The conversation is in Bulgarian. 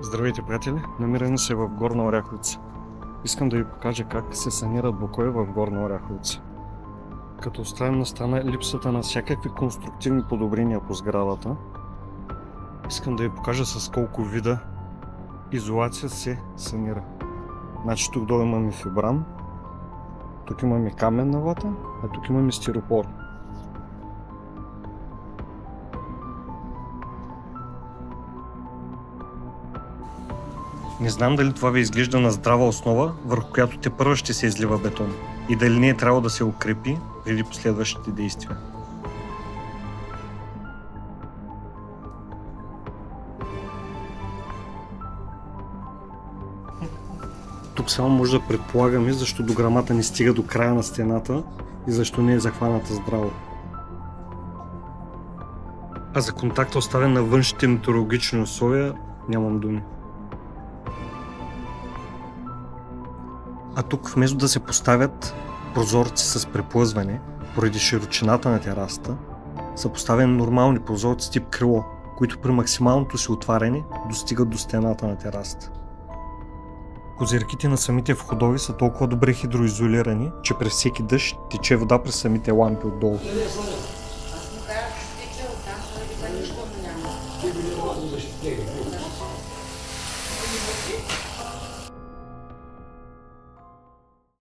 Здравейте, приятели! Намираме се в Горна Оряховица. Искам да ви покажа как се санират блокове в Горна Оряховица. Като оставим на страна липсата на всякакви конструктивни подобрения по сградата, искам да ви покажа с колко вида изолация се санира. Значи тук долу имаме фибран, тук имаме каменна вата, а тук имаме стиропор. Не знам дали това ви изглежда на здрава основа, върху която тепърва ще се излива бетон и дали не е трябвало да се укрепи преди последващите действия. Тук само може да предполагаме защо дограмата не стига до края на стената и защо не е захваната здраво. А за контакта, оставен на външните метеорологични условия, нямам думи. А тук вместо да се поставят прозорци с преплъзване, поради широчината на терасата, са поставени нормални прозорци тип крило, които при максималното си отваряне достигат до стената на терасата. Козирките на самите входови са толкова добре хидроизолирани, че през всеки дъжд тече вода през самите лампи отдолу.